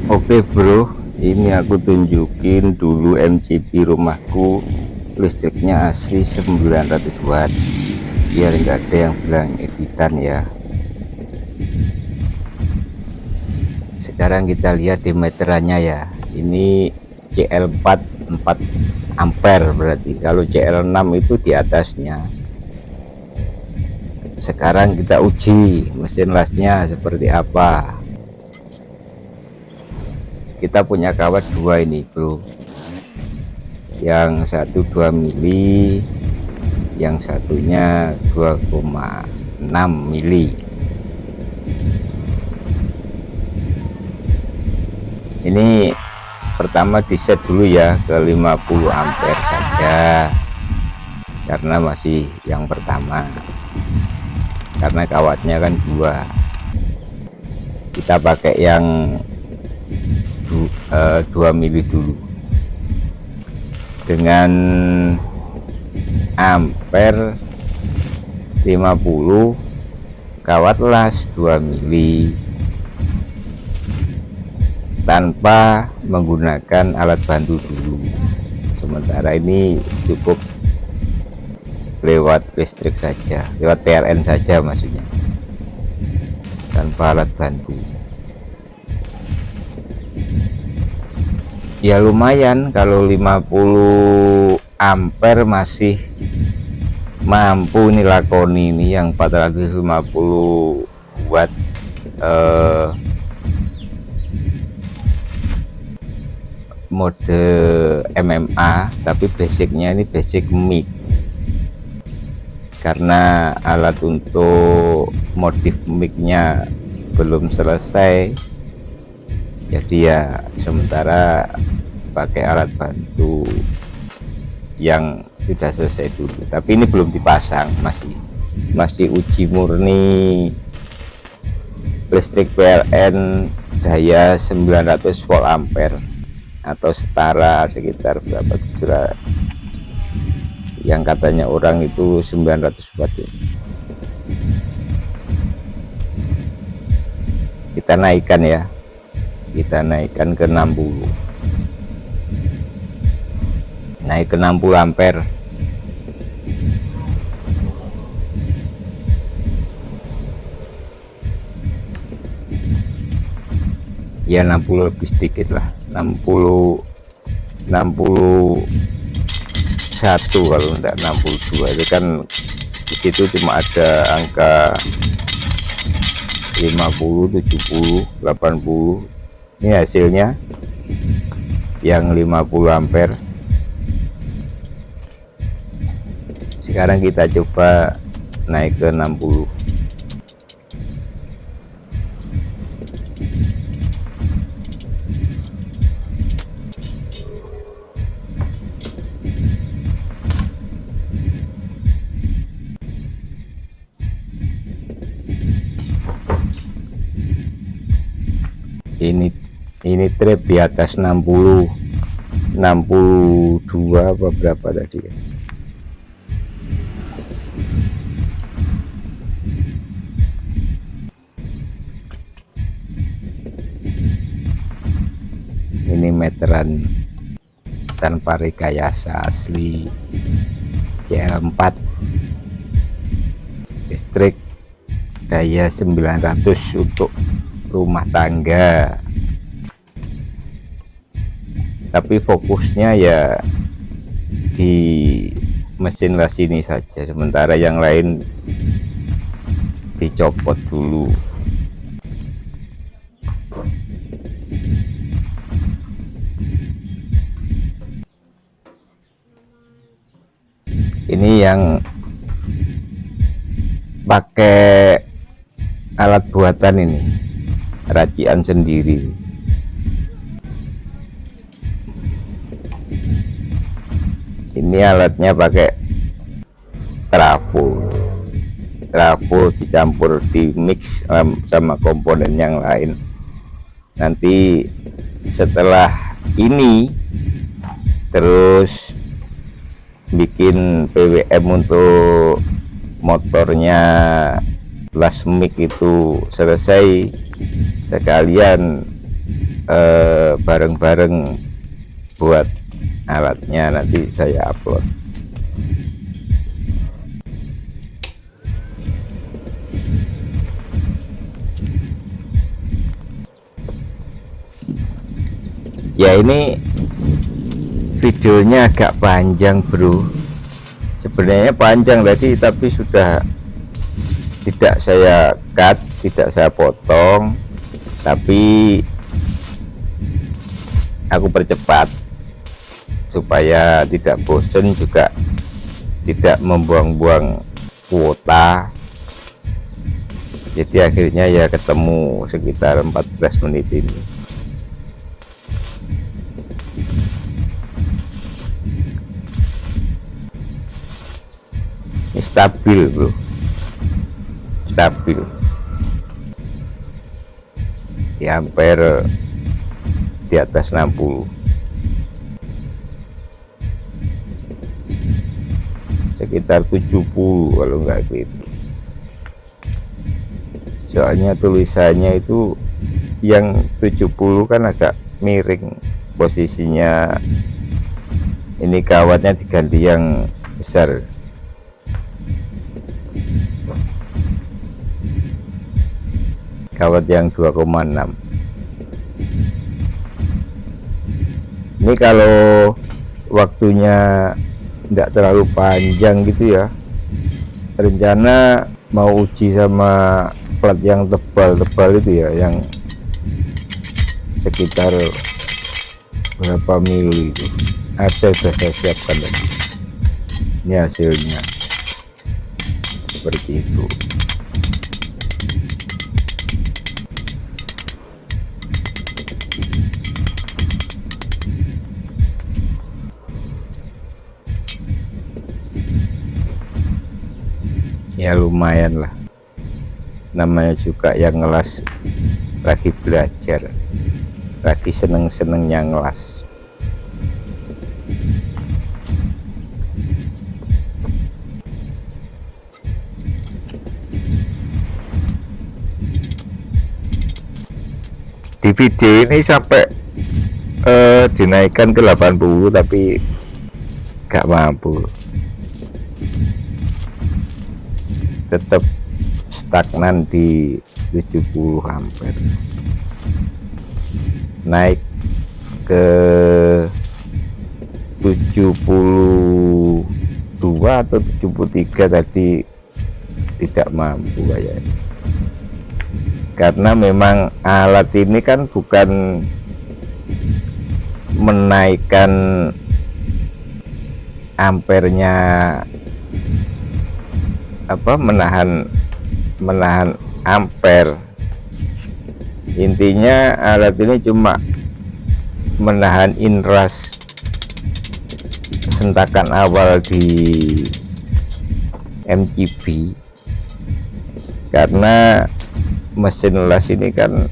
Oke bro, ini aku tunjukin dulu MCB rumahku, listriknya asli 900 watt, biar nggak ada yang bilang editan ya. Sekarang kita lihat di meterannya ya, ini CL4 4 ampere, berarti kalau CL6 itu di atasnya. Sekarang kita uji mesin lasnya seperti apa. Kita punya kawat dua ini bro, yang satu 2 mili, yang satunya 2,6 mili. Ini pertama di set dulu ya ke 50 ampere saja, karena masih yang pertama, karena kawatnya kan dua. Kita pakai yang 2 mili dulu dengan ampere 50, kawat las 2 mili tanpa menggunakan alat bantu dulu. Sementara ini cukup lewat listrik saja, lewat PLN saja maksudnya, tanpa alat bantu. Ya lumayan, kalau 50 ampere masih mampu nih lakoni ini. Yang 450 watt mode MMA, tapi basicnya ini basic mic, karena alat untuk modif micnya belum selesai, jadi ya sementara pakai alat bantu yang sudah selesai dulu. Tapi ini belum dipasang, masih uji murni listrik PLN daya 900 volt ampere, atau setara sekitar berapa kira, yang katanya orang itu 900 watt ya. Kita naikkan ya, kita naikkan ke 60, naik ke 60 ampere ya, 60 lebih sedikit lah, 61 kalau enggak 62. Itu kan di situ cuma ada angka 50, 70, 80. Ini hasilnya yang 50 ampere. Sekarang kita coba naik ke 60. Ini trip di atas 60, 62 apa berapa tadi ya. Ini meteran tanpa rekayasa, asli CL4, listrik daya 900 untuk rumah tangga. Tapi fokusnya ya di mesin las ini saja, sementara yang lain dicopot dulu. Ini yang pakai alat buatan, ini racian sendiri. Ini alatnya pakai trafo dicampur, di mix sama komponen yang lain. Nanti setelah ini terus bikin PWM untuk motornya las mic itu selesai, sekalian bareng-bareng buat alatnya, nanti saya upload. Ya, ini videonya agak panjang bro, sebenarnya panjang tadi tapi sudah tidak saya cut, tidak saya potong, tapi aku percepat supaya tidak bosan, juga tidak membuang-buang kuota. Jadi akhirnya ya ketemu sekitar 14 menit ini. Ini stabil bro, stabil di ampere di atas 60, sekitar 70 kalau nggak gitu. Soalnya tulisannya itu yang 70 kan agak miring posisinya, ini kawatnya diganti yang besar. Kawat yang 2,6. Ini kalau waktunya tidak terlalu panjang gitu ya, rencana mau uji sama plat yang tebal-tebal itu ya, yang sekitar berapa mili itu ada, sudah saya siapkan tadi. Ini hasilnya seperti itu. Ya lumayan lah, namanya juga yang ngelas lagi belajar, lagi seneng-senengnya ngelas. Di video ini sampai dinaikkan ke 80 tapi gak mampu, tetap stagnan di 70 ampere. Naik ke 72 atau 73 tadi tidak mampu kayaknya, karena memang alat ini kan bukan menaikkan ampernya, menahan ampere. Intinya alat ini cuma menahan inrush sentakan awal di MCB, karena mesin las ini kan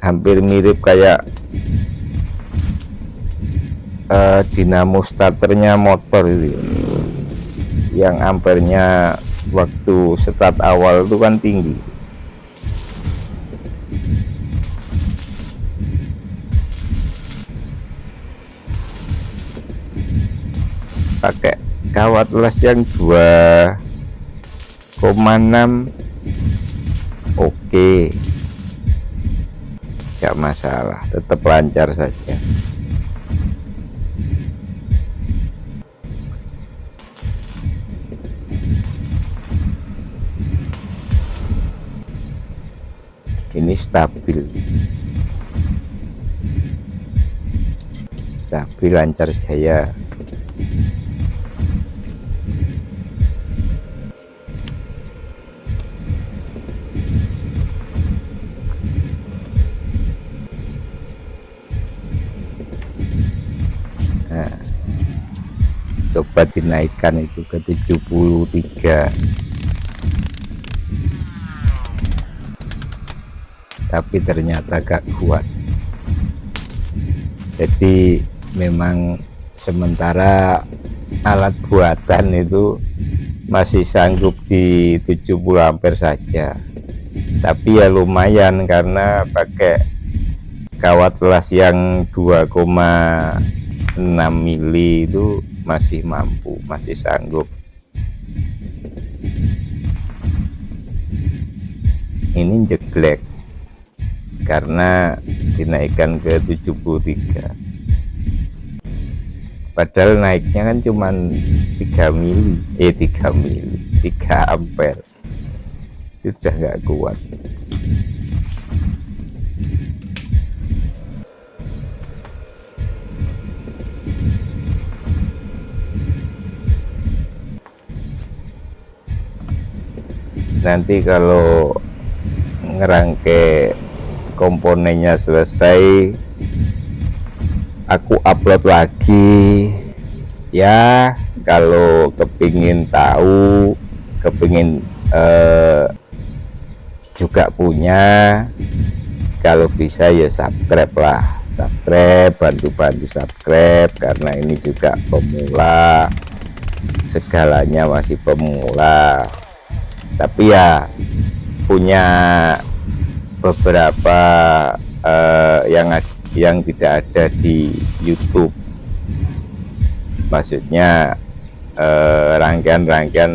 hampir mirip kayak dinamo starternya motor itu, yang ampernya waktu start awal itu kan tinggi. Pakai kawat las yang 2,6 oke, gak masalah, tetap lancar saja. Ini stabil, lancar jaya. Nah, coba dinaikkan itu ke 73, tapi ternyata gak kuat. Jadi memang sementara alat buatan itu masih sanggup di 70 ampere saja, tapi ya lumayan karena pakai kawat las yang 2,6 mili itu masih mampu, masih sanggup. Ini jeglek karena dinaikkan ke 73, padahal naiknya kan cuman 3 ampere, sudah nggak kuat. Nanti kalau ngerangke komponennya selesai, aku upload lagi ya. Kalau kepingin tahu, kepingin juga punya, kalau bisa ya subscribe lah, subscribe, bantu subscribe, karena ini juga pemula, segalanya masih pemula. Tapi ya punya beberapa yang tidak ada di YouTube, maksudnya rangkaian-rangkaian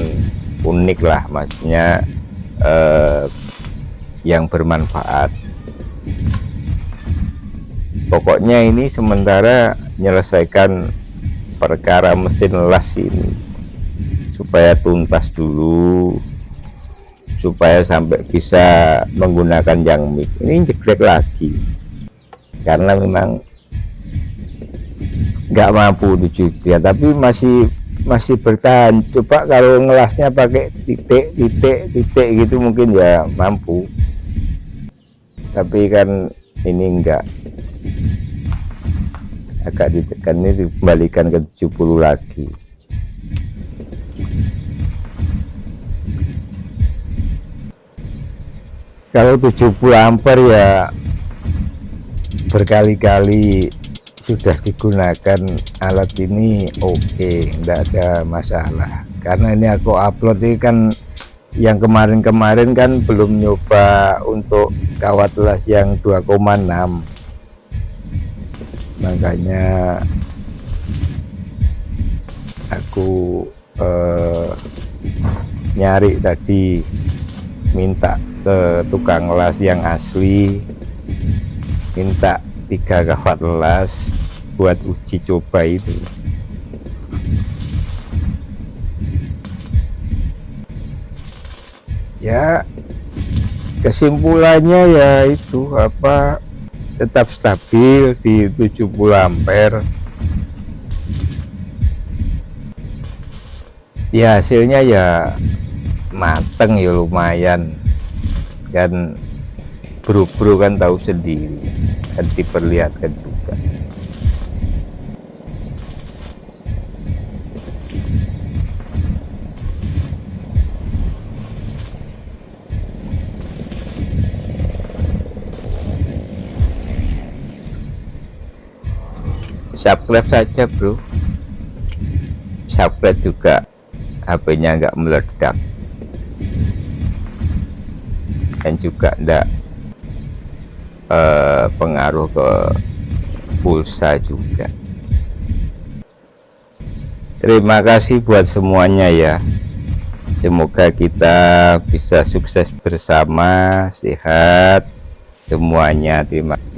unik lah, maksudnya yang bermanfaat. Pokoknya ini sementara menyelesaikan perkara mesin las ini supaya tuntas dulu, supaya sampai bisa menggunakan yang mic. Ini jeglek lagi karena memang nggak mampu 7 ya, tapi masih bertahan. Coba kalau ngelasnya pakai titik gitu mungkin ya mampu, tapi kan ini enggak, agak ditekan, ini dikembalikan ke 70 lagi. Kalau 70 ampere ya berkali-kali sudah digunakan alat ini, oke, enggak ada masalah. Karena ini aku upload ini kan yang kemarin-kemarin kan belum nyoba untuk kawat las yang 2,6, makanya aku nyari tadi, minta ke tukang las yang asli, minta 3 kawat las buat uji coba itu. Ya kesimpulannya ya itu apa, tetap stabil di 70 ampere. Ya hasilnya ya mateng ya, lumayan kan, bro kan tahu sendiri, kan diperlihatkan juga. Subscribe saja bro, subscribe juga, HP-nya nggak meledak dan juga enggak pengaruh ke pulsa juga. Terima kasih buat semuanya ya, semoga kita bisa sukses bersama, sehat semuanya. Terima kasih.